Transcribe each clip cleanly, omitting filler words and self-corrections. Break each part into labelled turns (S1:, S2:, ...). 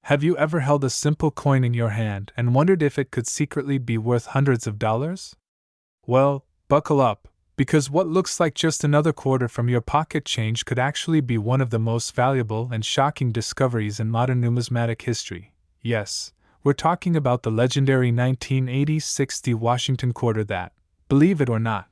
S1: Have you ever held a simple coin in your hand and wondered if it could secretly be worth hundreds of dollars? Well, buckle up, because what looks like just another quarter from your pocket change could actually be one of the most valuable and shocking discoveries in modern numismatic history. Yes, we're talking about the legendary 1980-60 Washington quarter that, believe it or not,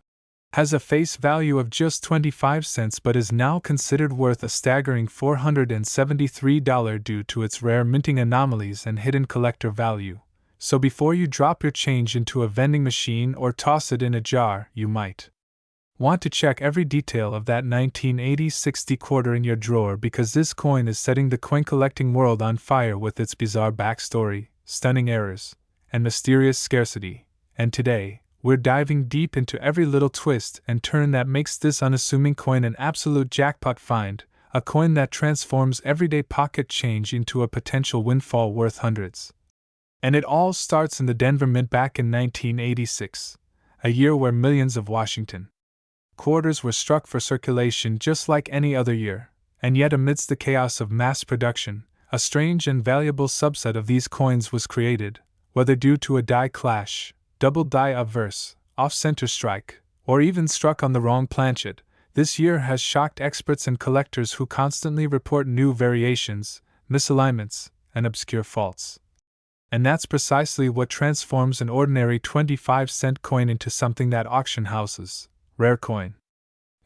S1: has a face value of just 25 cents but is now considered worth a staggering $473 due to its rare minting anomalies and hidden collector value. So before you drop your change into a vending machine or toss it in a jar, you might want to check every detail of that 1980-60 quarter in your drawer, because this coin is setting the coin collecting world on fire with its bizarre backstory, stunning errors, and mysterious scarcity. And today, we're diving deep into every little twist and turn that makes this unassuming coin an absolute jackpot find, a coin that transforms everyday pocket change into a potential windfall worth hundreds. And it all starts in the Denver Mint back in 1986, a year where millions of Washington quarters were struck for circulation just like any other year, and yet amidst the chaos of mass production, a strange and valuable subset of these coins was created, whether due to a die clash, double die obverse, off-center strike, or even struck on the wrong planchet. This year has shocked experts and collectors who constantly report new variations, misalignments, and obscure faults. And that's precisely what transforms an ordinary 25-cent coin into something that auction houses, rare coin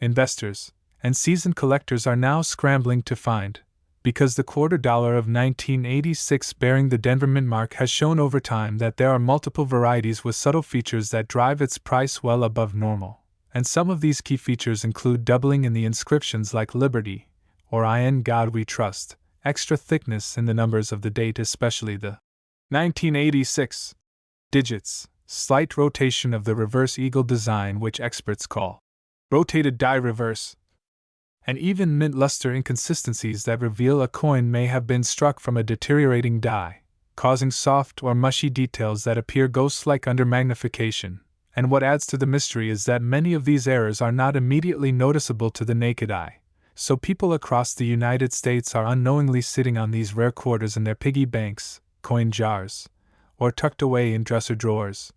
S1: investors, and seasoned collectors are now scrambling to find, because the $quarter of 1986 bearing the Denver Mint mark has shown over time that there are multiple varieties with subtle features that drive its price well above normal. And some of these key features include doubling in the inscriptions like Liberty, or In God We Trust, extra thickness in the numbers of the date, especially the 1986 digits, slight rotation of the reverse eagle design, which experts call rotated die reverse, and even mint luster inconsistencies that reveal a coin may have been struck from a deteriorating die, causing soft or mushy details that appear ghost-like under magnification. And what adds to the mystery is that many of these errors are not immediately noticeable to the naked eye, so people across the United States are unknowingly sitting on these rare quarters in their piggy banks, coin jars, or tucked away in dresser drawers,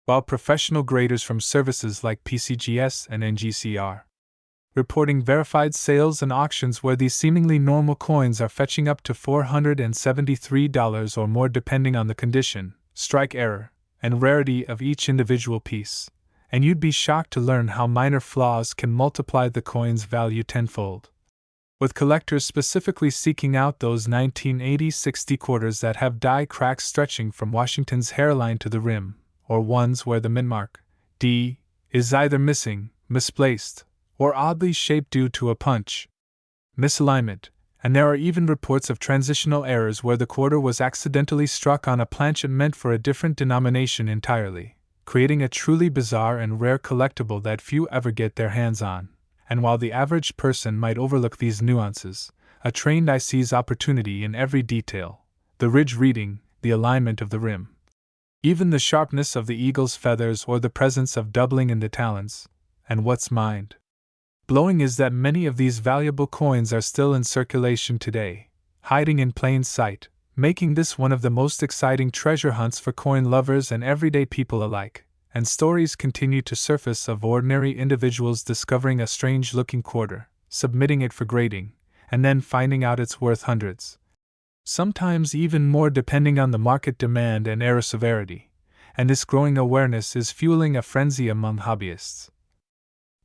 S1: while professional graders from services like PCGS and NGCR reporting verified sales and auctions where these seemingly normal coins are fetching up to $473 or more depending on the condition, strike error, and rarity of each individual piece. And you'd be shocked to learn how minor flaws can multiply the coin's value tenfold, with collectors specifically seeking out those 1980-60 quarters that have die cracks stretching from Washington's hairline to the rim, or ones where the mint mark, D, is either missing, misplaced, or oddly shaped due to a punch misalignment. And there are even reports of transitional errors where the quarter was accidentally struck on a planchet meant for a different denomination entirely, creating a truly bizarre and rare collectible that few ever get their hands on. And while the average person might overlook these nuances, a trained eye sees opportunity in every detail: the ridge reading, the alignment of the rim, even the sharpness of the eagle's feathers or the presence of doubling in the talons. And what's mind-blowing is that many of these valuable coins are still in circulation today, hiding in plain sight, making this one of the most exciting treasure hunts for coin lovers and everyday people alike. And stories continue to surface of ordinary individuals discovering a strange-looking quarter, submitting it for grading, and then finding out it's worth hundreds, sometimes even more depending on the market demand and error severity. And this growing awareness is fueling a frenzy among hobbyists,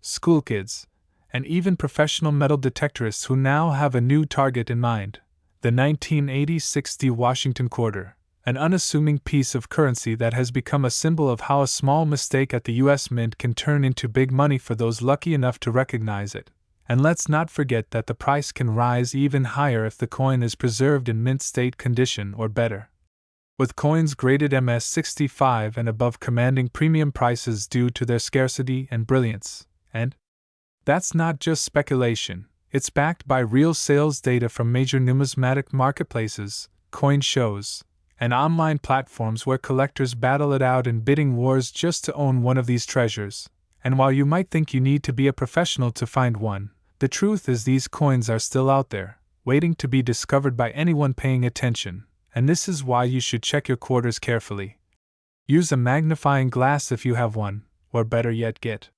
S1: school kids, and even professional metal detectorists who now have a new target in mind: the 1980-60 Washington quarter, an unassuming piece of currency that has become a symbol of how a small mistake at the U.S. Mint can turn into big money for those lucky enough to recognize it. And let's not forget that the price can rise even higher if the coin is preserved in mint state condition or better, with coins graded MS-65 and above commanding premium prices due to their scarcity and brilliance. And that's not just speculation, it's backed by real sales data from major numismatic marketplaces, coin shows, and online platforms where collectors battle it out in bidding wars just to own one of these treasures. And while you might think you need to be a professional to find one, the truth is these coins are still out there, waiting to be discovered by anyone paying attention. and this is why you should check your quarters carefully. Use a magnifying glass if you have one, or better yet, get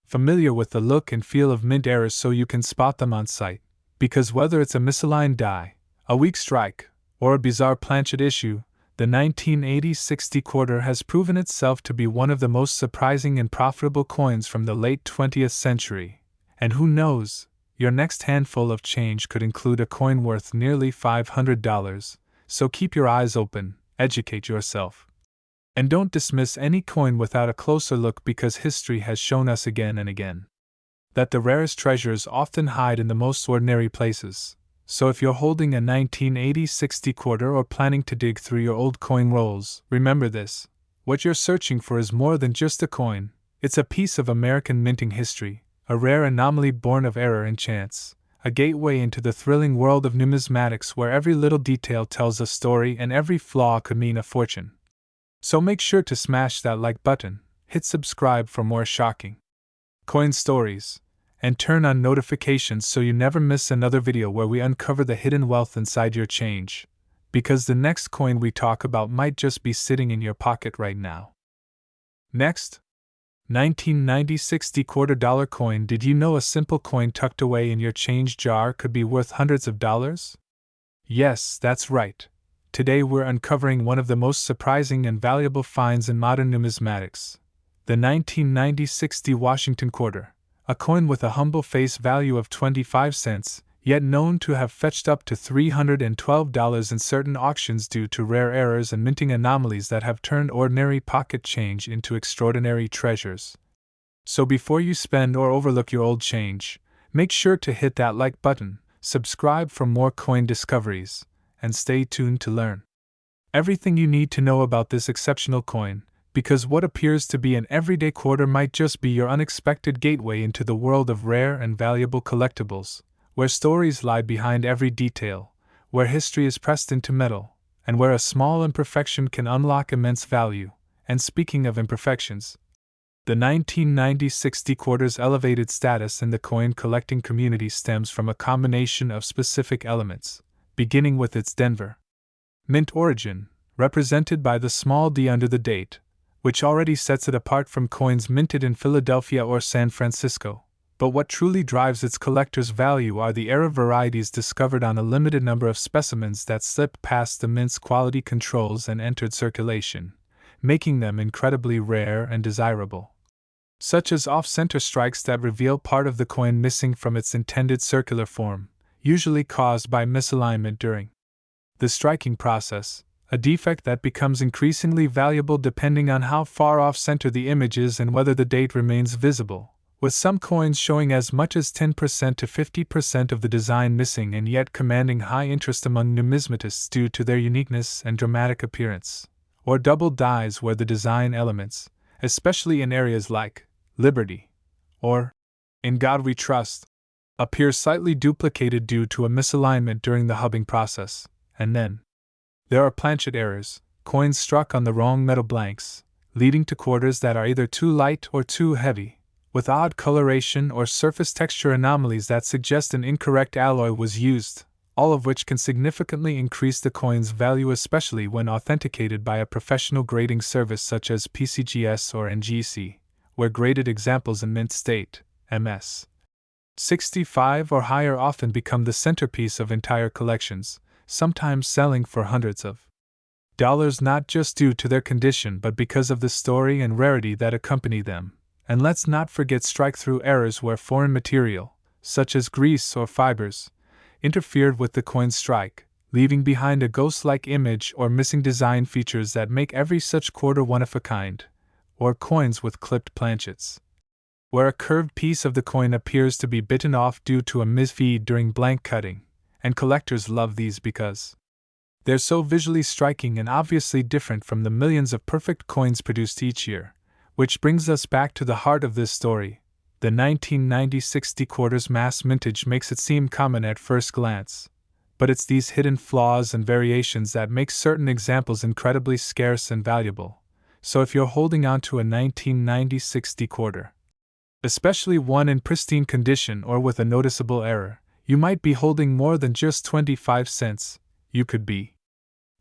S1: familiar with the look and feel of mint errors so you can spot them on sight, because whether it's a misaligned die, a weak strike, or a bizarre planchet issue, the 1980 60 quarter has proven itself to be one of the most surprising and profitable coins from the late 20th century. And who knows, your next handful of change could include a coin worth nearly $500, so keep your eyes open, educate yourself. And don't dismiss any coin without a closer look, because history has shown us again and again that the rarest treasures often hide in the most ordinary places. So if you're holding a 1980 60 quarter or planning to dig through your old coin rolls, remember this: what you're searching for is more than just a coin, it's a piece of American minting history, a rare anomaly born of error and chance, a gateway into the thrilling world of numismatics where every little detail tells a story and every flaw could mean a fortune. So make sure to smash that like button, hit subscribe for more shocking coin stories, and turn on notifications so you never miss another video where we uncover the hidden wealth inside your change, because the next coin we talk about might just be sitting in your pocket right now. Next, 1990 60 quarter dollar coin. Did you know a simple coin tucked away in your change jar could be worth hundreds of dollars? Yes, that's right. Today we're uncovering one of the most surprising and valuable finds in modern numismatics, the 1990 60 Washington quarter, a coin with a humble face value of 25 cents, yet known to have fetched up to $312 in certain auctions due to rare errors and minting anomalies that have turned ordinary pocket change into extraordinary treasures. So before you spend or overlook your old change, make sure to hit that like button, subscribe for more coin discoveries, and stay tuned to learn everything you need to know about this exceptional coin, because what appears to be an everyday quarter might just be your unexpected gateway into the world of rare and valuable collectibles, where stories lie behind every detail, where history is pressed into metal, and where a small imperfection can unlock immense value. And speaking of imperfections, the 1990 60 quarter's elevated status in the coin collecting community stems from a combination of specific elements, beginning with its Denver mint origin, represented by the small d under the date, which already sets it apart from coins minted in Philadelphia or San Francisco. But what truly drives its collector's value are the era varieties discovered on a limited number of specimens that slipped past the mint's quality controls and entered circulation, making them incredibly rare and desirable. Such as off-center strikes that reveal part of the coin missing from its intended circular form, usually caused by misalignment during the striking process, a defect that becomes increasingly valuable depending on how far off-center the image is and whether the date remains visible, with some coins showing as much as 10% to 50% of the design missing and yet commanding high interest among numismatists due to their uniqueness and dramatic appearance, or double dies where the design elements, especially in areas like Liberty or In God We Trust, appear slightly duplicated due to a misalignment during the hubbing process. And then there are planchet errors, coins struck on the wrong metal blanks, leading to quarters that are either too light or too heavy, with odd coloration or surface texture anomalies that suggest an incorrect alloy was used, all of which can significantly increase the coin's value, especially when authenticated by a professional grading service such as PCGS or NGC, where graded examples in mint state, MS 65 or higher often become the centerpiece of entire collections, sometimes selling for hundreds of dollars not just due to their condition but because of the story and rarity that accompany them. And let's not forget strike-through errors where foreign material, such as grease or fibers, interfered with the coin's strike, leaving behind a ghost-like image or missing design features that make every such quarter one of a kind, or coins with clipped planchets, where a curved piece of the coin appears to be bitten off due to a misfeed during blank cutting. And collectors love these because they're so visually striking and obviously different from the millions of perfect coins produced each year. Which brings us back to the heart of this story. The 1990 60 quarters mass mintage makes it seem common at first glance, but it's these hidden flaws and variations that make certain examples incredibly scarce and valuable. So if you're holding on to a 1990 60 quarter, especially one in pristine condition or with a noticeable error, you might be holding more than just 25 cents, you could be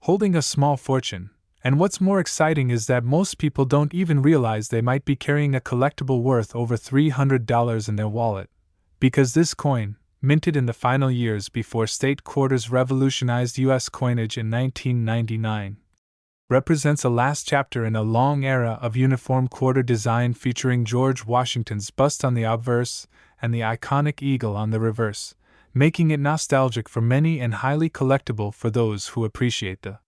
S1: holding a small fortune. And what's more exciting is that most people don't even realize they might be carrying a collectible worth over $300 in their wallet. Because this coin, minted in the final years before state quarters revolutionized U.S. coinage in 1999, represents a last chapter in a long era of uniform quarter design featuring George Washington's bust on the obverse and the iconic eagle on the reverse, making it nostalgic for many and highly collectible for those who appreciate the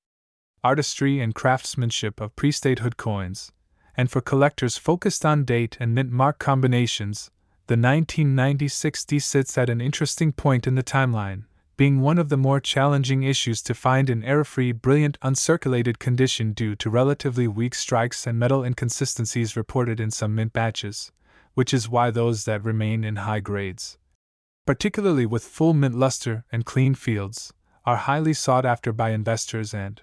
S1: artistry and craftsmanship of pre-statehood coins, and for collectors focused on date and mint mark combinations. The 1996 D sits at an interesting point in the timeline, being one of the more challenging issues to find in error-free, brilliant, uncirculated condition due to relatively weak strikes and metal inconsistencies reported in some mint batches, which is why those that remain in high grades, particularly with full mint luster and clean fields, are highly sought after by investors and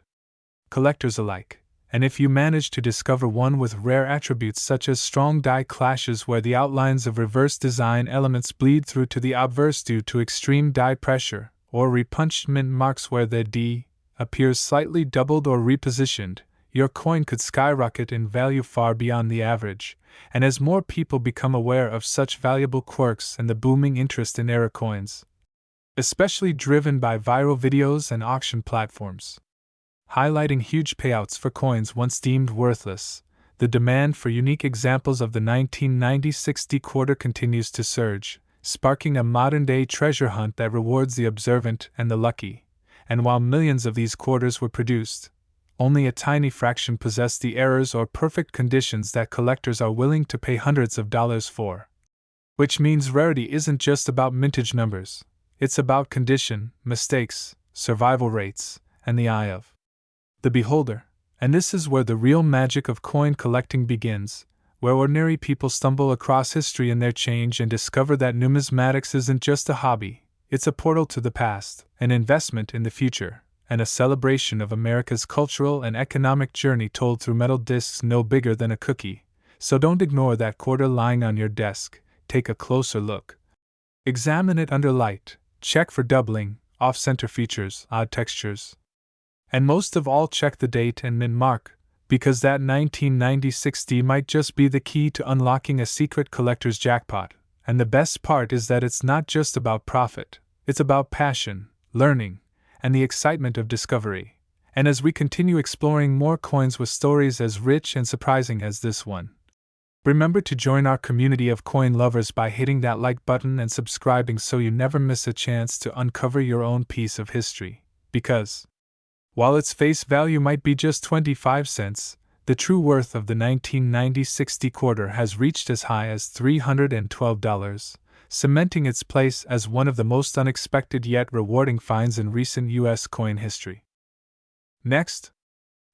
S1: collectors alike. And if you manage to discover one with rare attributes such as strong die clashes where the outlines of reverse design elements bleed through to the obverse due to extreme die pressure, or repunched mint marks where the D appears slightly doubled or repositioned, your coin could skyrocket in value far beyond the average. And as more people become aware of such valuable quirks and the booming interest in error coins, especially driven by viral videos and auction platforms highlighting huge payouts for coins once deemed worthless, the demand for unique examples of the 1996 D quarter continues to surge, sparking a modern-day treasure hunt that rewards the observant and the lucky. And while millions of these quarters were produced, only a tiny fraction possess the errors or perfect conditions that collectors are willing to pay hundreds of dollars for. Which means rarity isn't just about mintage numbers, it's about condition, mistakes, survival rates, and the eye of the beholder. And this is where the real magic of coin collecting begins, where ordinary people stumble across history in their change and discover that numismatics isn't just a hobby, it's a portal to the past, an investment in the future, and a celebration of America's cultural and economic journey told through metal discs no bigger than a cookie. So don't ignore that quarter lying on your desk, take a closer look. Examine it under light, check for doubling, off-center features, odd textures, and most of all check the date and mint mark, because that 1996 D might just be the key to unlocking a secret collector's jackpot. And the best part is that it's not just about profit, it's about passion, learning, and the excitement of discovery. And as we continue exploring more coins with stories as rich and surprising as this one, remember to join our community of coin lovers by hitting that like button and subscribing so you never miss a chance to uncover your own piece of history. Because while its face value might be just 25 cents, the true worth of the 1996 D quarter has reached as high as $312, cementing its place as one of the most unexpected yet rewarding finds in recent U.S. coin history. Next,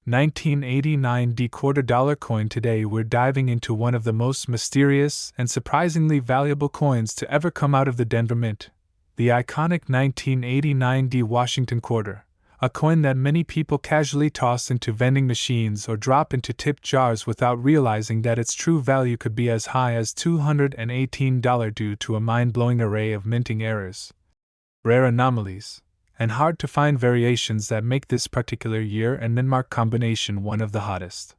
S1: 1989 D quarter dollar coin. Today we're diving into one of the most mysterious and surprisingly valuable coins to ever come out of the Denver Mint, the iconic 1989 D Washington quarter. A coin that many people casually toss into vending machines or drop into tip jars without realizing that its true value could be as high as $218 due to a mind-blowing array of minting errors, rare anomalies, and hard-to-find variations that make this particular year and mintmark combination one of the hottest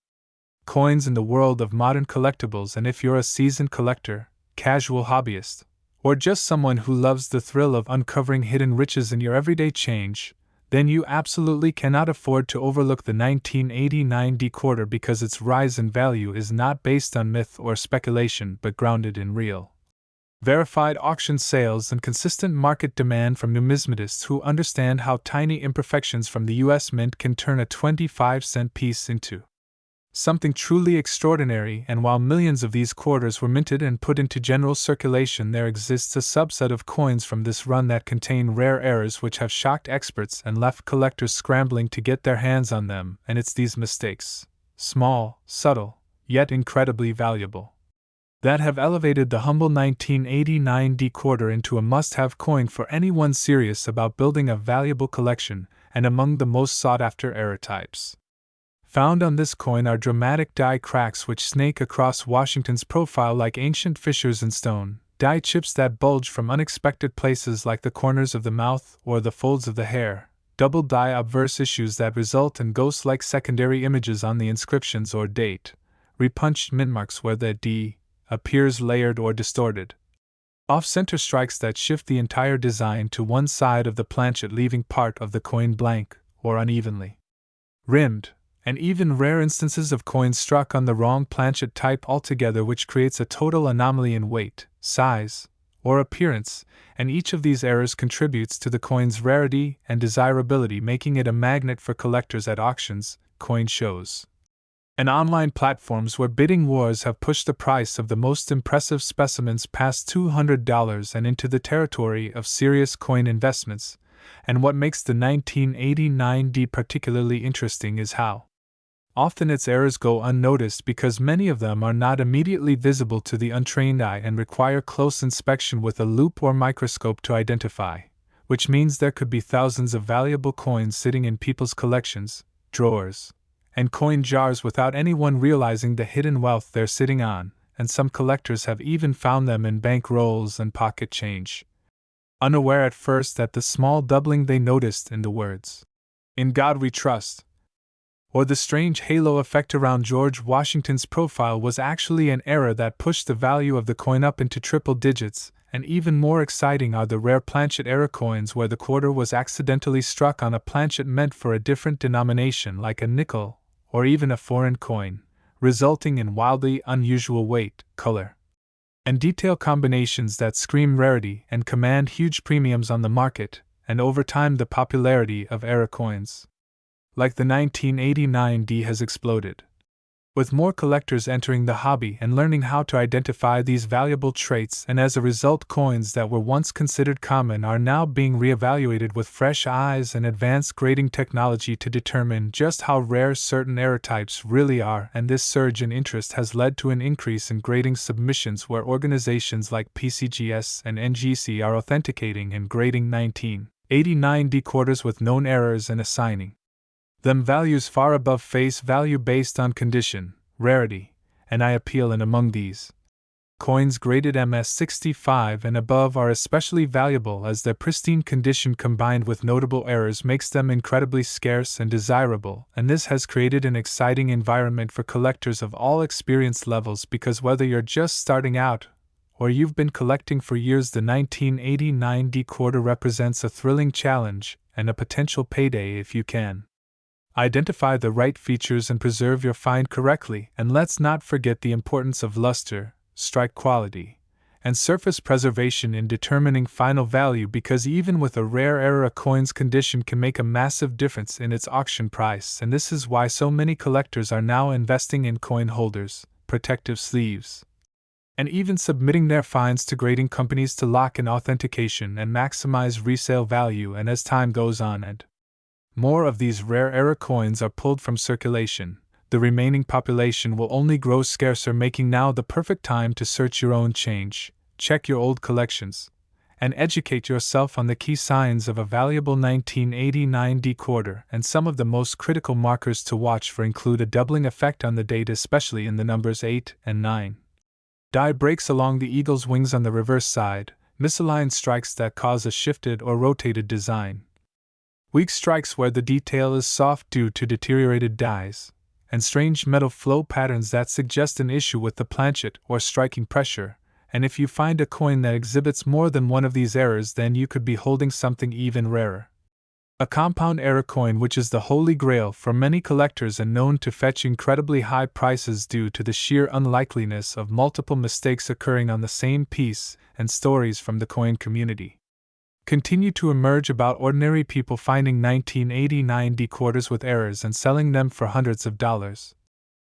S1: coins in the world of modern collectibles. And if you're a seasoned collector, casual hobbyist, or just someone who loves the thrill of uncovering hidden riches in your everyday change, then you absolutely cannot afford to overlook the 1989 D quarter, because its rise in value is not based on myth or speculation but grounded in real, verified auction sales and consistent market demand from numismatists who understand how tiny imperfections from the U.S. Mint can turn a 25-cent piece into something truly extraordinary. And while millions of these quarters were minted and put into general circulation, there exists a subset of coins from this run that contain rare errors which have shocked experts and left collectors scrambling to get their hands on them. And it's these mistakes, small, subtle, yet incredibly valuable, that have elevated the humble 1989 D quarter into a must-have coin for anyone serious about building a valuable collection. And among the most sought-after error types found on this coin are dramatic die cracks which snake across Washington's profile like ancient fissures in stone, die chips that bulge from unexpected places like the corners of the mouth or the folds of the hair, double die obverse issues that result in ghost-like secondary images on the inscriptions or date, repunched mintmarks where the D appears layered or distorted, off-center strikes that shift the entire design to one side of the planchet, leaving part of the coin blank or unevenly rimmed, and even rare instances of coins struck on the wrong planchet type altogether, which creates a total anomaly in weight, size, or appearance, and each of these errors contributes to the coin's rarity and desirability, making it a magnet for collectors at auctions, coin shows, and online platforms where bidding wars have pushed the price of the most impressive specimens past $200 and into the territory of serious coin investments. And what makes the 1989D particularly interesting is how often its errors go unnoticed, because many of them are not immediately visible to the untrained eye and require close inspection with a loupe or microscope to identify, which means there could be thousands of valuable coins sitting in people's collections, drawers, and coin jars without anyone realizing the hidden wealth they're sitting on, and some collectors have even found them in bank rolls and pocket change, unaware at first that the small doubling they noticed in the words, "In God We Trust," or the strange halo effect around George Washington's profile was actually an error that pushed the value of the coin up into triple digits. And even more exciting are the rare planchet error coins where the quarter was accidentally struck on a planchet meant for a different denomination, like a nickel or even a foreign coin, resulting in wildly unusual weight, color, and detail combinations that scream rarity and command huge premiums on the market, and over time the popularity of error coins, like the 1989D, has exploded, with more collectors entering the hobby and learning how to identify these valuable traits, and as a result coins that were once considered common are now being reevaluated with fresh eyes and advanced grading technology to determine just how rare certain error types really are. And this surge in interest has led to an increase in grading submissions, where organizations like PCGS and NGC are authenticating and grading 1989D quarters with known errors and assigning them values far above face value based on condition, rarity, and eye appeal. And among these, coins graded MS65 and above are especially valuable, as their pristine condition combined with notable errors makes them incredibly scarce and desirable, and this has created an exciting environment for collectors of all experience levels, because whether you're just starting out or you've been collecting for years, the 1989D quarter represents a thrilling challenge and a potential payday if you can identify the right features and preserve your find correctly. And let's not forget the importance of luster, strike quality, and surface preservation in determining final value, because even with a rare error, a coin's condition can make a massive difference in its auction price. And this is why so many collectors are now investing in coin holders, protective sleeves, and even submitting their finds to grading companies to lock in authentication and maximize resale value. And as time goes on and more of these rare error coins are pulled from circulation, the remaining population will only grow scarcer, making now the perfect time to search your own change, check your old collections, and educate yourself on the key signs of a valuable 1989D quarter. And some of the most critical markers to watch for include a doubling effect on the date, especially in the numbers 8 and 9. Die breaks along the eagle's wings on the reverse side, misaligned strikes that cause a shifted or rotated design, weak strikes where the detail is soft due to deteriorated dies, and strange metal flow patterns that suggest an issue with the planchet or striking pressure. And if you find a coin that exhibits more than one of these errors, then you could be holding something even rarer. A compound error coin, which is the holy grail for many collectors and known to fetch incredibly high prices due to the sheer unlikeliness of multiple mistakes occurring on the same piece. And stories from the coin community continue to emerge about ordinary people finding 1989D quarters with errors and selling them for hundreds of dollars,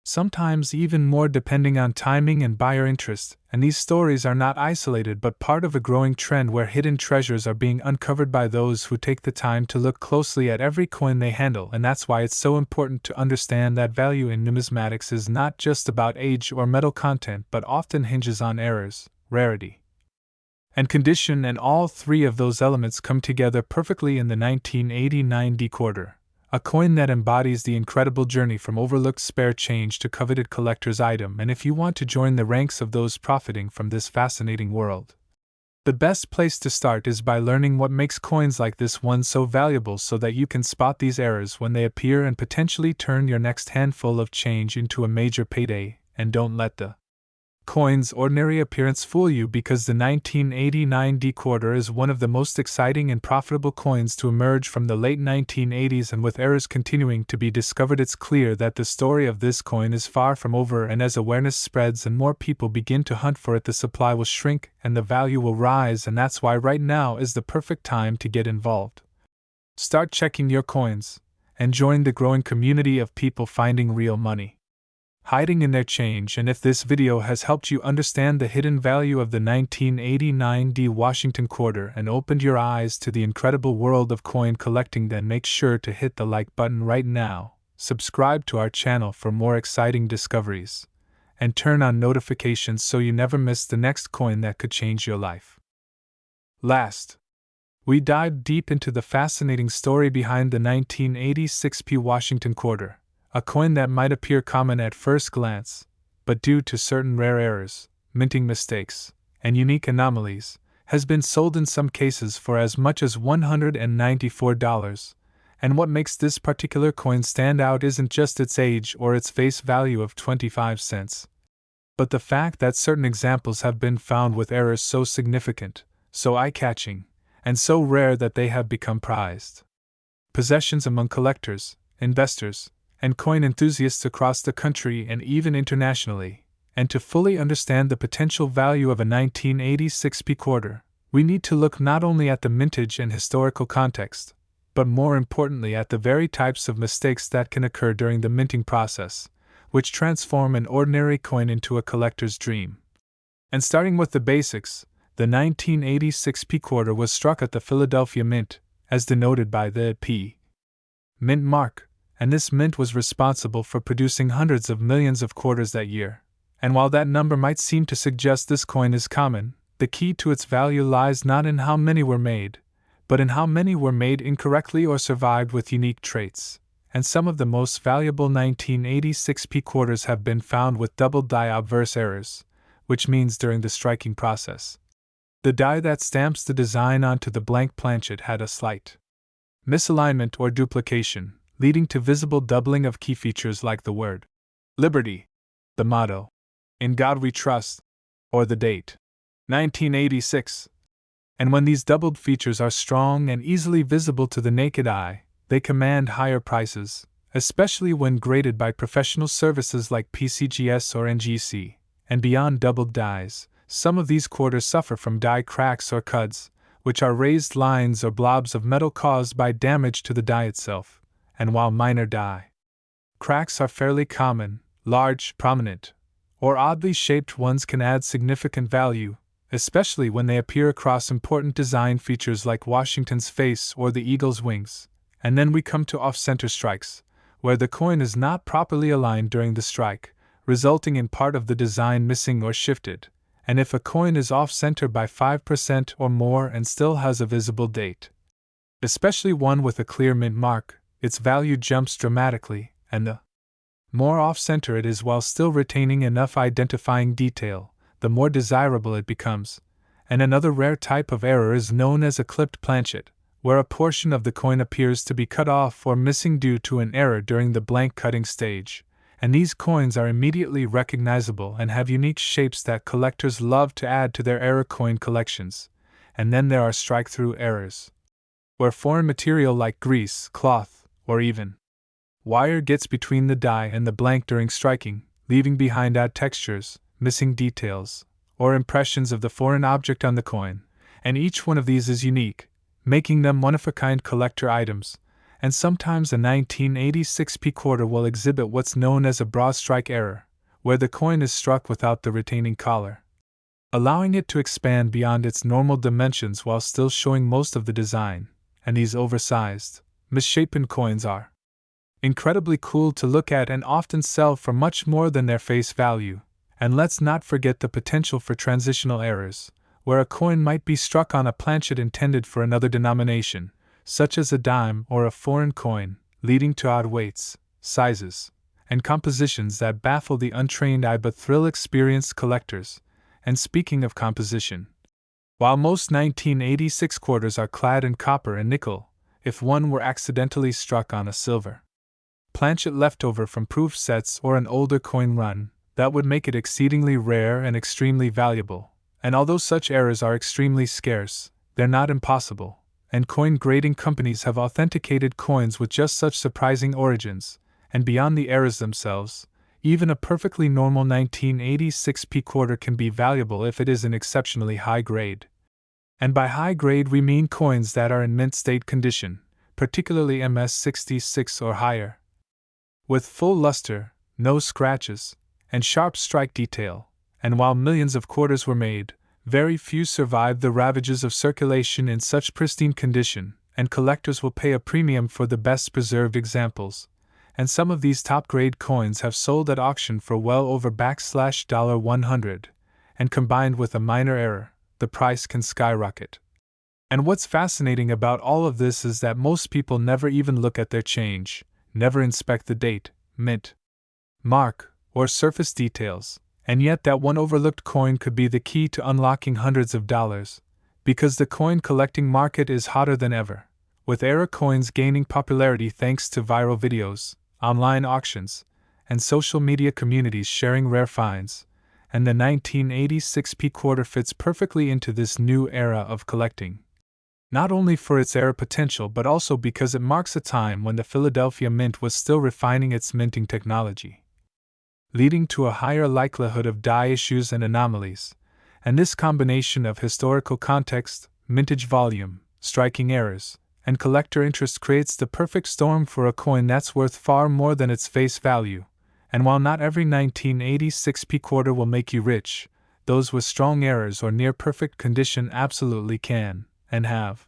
S1: sometimes even more depending on timing and buyer interest. And these stories are not isolated but part of a growing trend where hidden treasures are being uncovered by those who take the time to look closely at every coin they handle. And that's why it's so important to understand that value in numismatics is not just about age or metal content, but often hinges on errors, rarity, and condition, and all three of those elements come together perfectly in the 1989D quarter, a coin that embodies the incredible journey from overlooked spare change to coveted collector's item. And if you want to join the ranks of those profiting from this fascinating world, The best place to start is by learning what makes coins like this one so valuable so that you can spot these errors when they appear and potentially turn your next handful of change into a major payday, and don't let the coin's ordinary appearance fool you, because the 1989 D quarter is one of the most exciting and profitable coins to emerge from the late 1980s, and with errors continuing to be discovered, it's clear that the story of this coin is far from over, and as awareness spreads and more people begin to hunt for it, the supply will shrink and the value will rise, and that's why right now is the perfect time to get involved. Start checking your coins and join the growing community of people finding real money hiding in their change. And if this video has helped you understand the hidden value of the 1989 D Washington quarter and opened your eyes to the incredible world of coin collecting, then make sure to hit the like button right now, subscribe to our channel for more exciting discoveries, and turn on notifications so you never miss the next coin that could change your life. Last, we dived deep into the fascinating story behind the 1986 P Washington quarter, a coin that might appear common at first glance, but due to certain rare errors, minting mistakes, and unique anomalies, has been sold in some cases for as much as $194. And what makes this particular coin stand out isn't just its age or its face value of 25 cents, but the fact that certain examples have been found with errors so significant, so eye-catching, and so rare that they have become prized possessions among collectors, investors, and coin enthusiasts across the country and even internationally. And to fully understand the potential value of a 1986 P quarter, we need to look not only at the mintage and historical context, but more importantly at the very types of mistakes that can occur during the minting process, which transform an ordinary coin into a collector's dream. And starting with the basics, the 1986 P quarter was struck at the Philadelphia Mint, as denoted by the P Mint mark, and this mint was responsible for producing hundreds of millions of quarters that year. And while that number might seem to suggest this coin is common, the key to its value lies not in how many were made, but in how many were made incorrectly or survived with unique traits. And some of the most valuable 1986 P quarters have been found with double die obverse errors, which means during the striking process, the die that stamps the design onto the blank planchet had a slight misalignment or duplication, leading to visible doubling of key features like the word Liberty, the motto, In God We Trust, or the date, 1986. And when these doubled features are strong and easily visible to the naked eye, they command higher prices, especially when graded by professional services like PCGS or NGC. And beyond doubled dies, some of these quarters suffer from die cracks or cuds, which are raised lines or blobs of metal caused by damage to the die itself. And while minor die cracks are fairly common, large, prominent, or oddly shaped ones can add significant value, especially when they appear across important design features like Washington's face or the eagle's wings. And then we come to off-center strikes, where the coin is not properly aligned during the strike, resulting in part of the design missing or shifted. And if a coin is off-center by 5% or more and still has a visible date, especially one with a clear mint mark, its value jumps dramatically, and the more off-center it is while still retaining enough identifying detail, the more desirable it becomes. And another rare type of error is known as a clipped planchet, where a portion of the coin appears to be cut off or missing due to an error during the blank cutting stage. And these coins are immediately recognizable and have unique shapes that collectors love to add to their error coin collections. And then there are strike-through errors, where foreign material like grease, cloth, or even wire gets between the die and the blank during striking, leaving behind odd textures, missing details, or impressions of the foreign object on the coin. And each one of these is unique, making them one-of-a-kind collector items. And sometimes a 1986 P quarter will exhibit what's known as a broad strike error, where the coin is struck without the retaining collar, allowing it to expand beyond its normal dimensions while still showing most of the design. And these oversized, misshapen coins are incredibly cool to look at and often sell for much more than their face value. And let's not forget the potential for transitional errors, where a coin might be struck on a planchet intended for another denomination, such as a dime or a foreign coin, leading to odd weights, sizes, and compositions that baffle the untrained eye but thrill experienced collectors. And speaking of composition, While most 1986 quarters are clad in copper and nickel, if one were accidentally struck on a silver planchet leftover from proof sets or an older coin run, that would make it exceedingly rare and extremely valuable. And although such errors are extremely scarce, they're not impossible, and coin grading companies have authenticated coins with just such surprising origins. And beyond the errors themselves, even a perfectly normal 1986p quarter can be valuable if it is in exceptionally high grade. And by high grade we mean coins that are in mint state condition, particularly MS66 or higher, with full luster, no scratches, and sharp strike detail. And while millions of quarters were made, very few survived the ravages of circulation in such pristine condition, and collectors will pay a premium for the best preserved examples. And some of these top-grade coins have sold at auction for well over $100, and combined with a minor error, the price can skyrocket. And what's fascinating about all of this is that most people never even look at their change, never inspect the date, mint, mark, or surface details, and yet that one overlooked coin could be the key to unlocking hundreds of dollars, because the coin collecting market is hotter than ever, with era coins gaining popularity thanks to viral videos, online auctions, and social media communities sharing rare finds, and the 1986p quarter fits perfectly into this new era of collecting. Not only for its era potential but also because it marks a time when the Philadelphia Mint was still refining its minting technology, leading to a higher likelihood of die issues and anomalies, and this combination of historical context, mintage volume, striking errors, and collector interest creates the perfect storm for a coin that's worth far more than its face value. And while not every 1986p quarter will make you rich, those with strong errors or near perfect condition absolutely can, and have.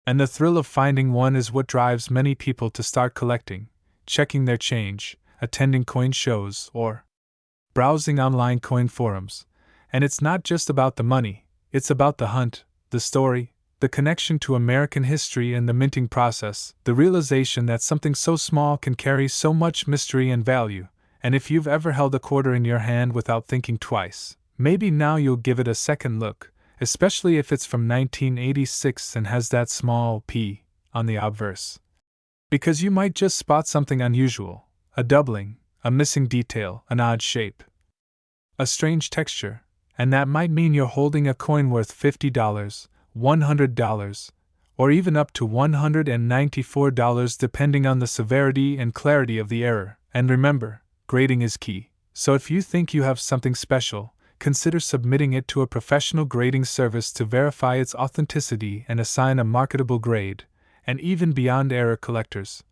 S1: And the thrill of finding one is what drives many people to start collecting, checking their change, attending coin shows, or browsing online coin forums. And it's not just about the money, it's about the hunt, the story, the connection to American history and the minting process, the realization that something so small can carry so much mystery and value. And if you've ever held a quarter in your hand without thinking twice, maybe now you'll give it a second look, especially if it's from 1986 and has that small p on the obverse. Because you might just spot something unusual, a doubling, a missing detail, an odd shape, a strange texture, and that might mean you're holding a coin worth $50, $100, or even up to $194 depending on the severity and clarity of the error. And remember, grading is key, so if you think you have something special, consider submitting it to a professional grading service to verify its authenticity and assign a marketable grade. And even beyond error collectors,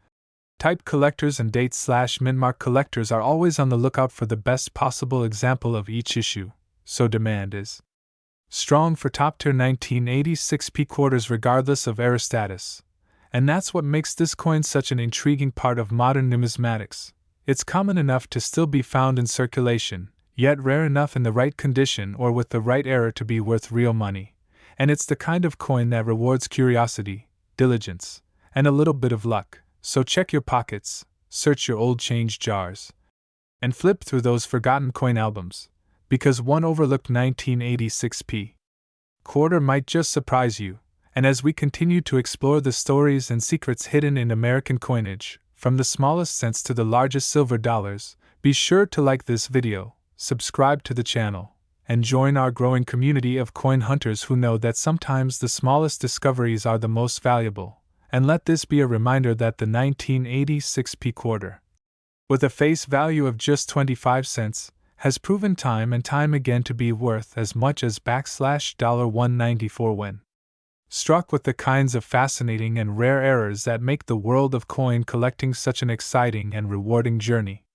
S1: type collectors and date/mintmark collectors are always on the lookout for the best possible example of each issue, so demand is strong for top-tier 1986p quarters regardless of era status. And that's what makes this coin such an intriguing part of modern numismatics. It's common enough to still be found in circulation, yet rare enough in the right condition or with the right error to be worth real money. And it's the kind of coin that rewards curiosity, diligence, and a little bit of luck. So check your pockets, search your old change jars, and flip through those forgotten coin albums, because one overlooked 1986p quarter might just surprise you. And as we continue to explore the stories and secrets hidden in American coinage, from the smallest cents to the largest silver dollars, be sure to like this video, subscribe to the channel, and join our growing community of coin hunters who know that sometimes the smallest discoveries are the most valuable. And let this be a reminder that the 1986p quarter, with a face value of just 25 cents, has proven time and time again to be worth as much as $194 when struck with the kinds of fascinating and rare errors that make the world of coin collecting such an exciting and rewarding journey.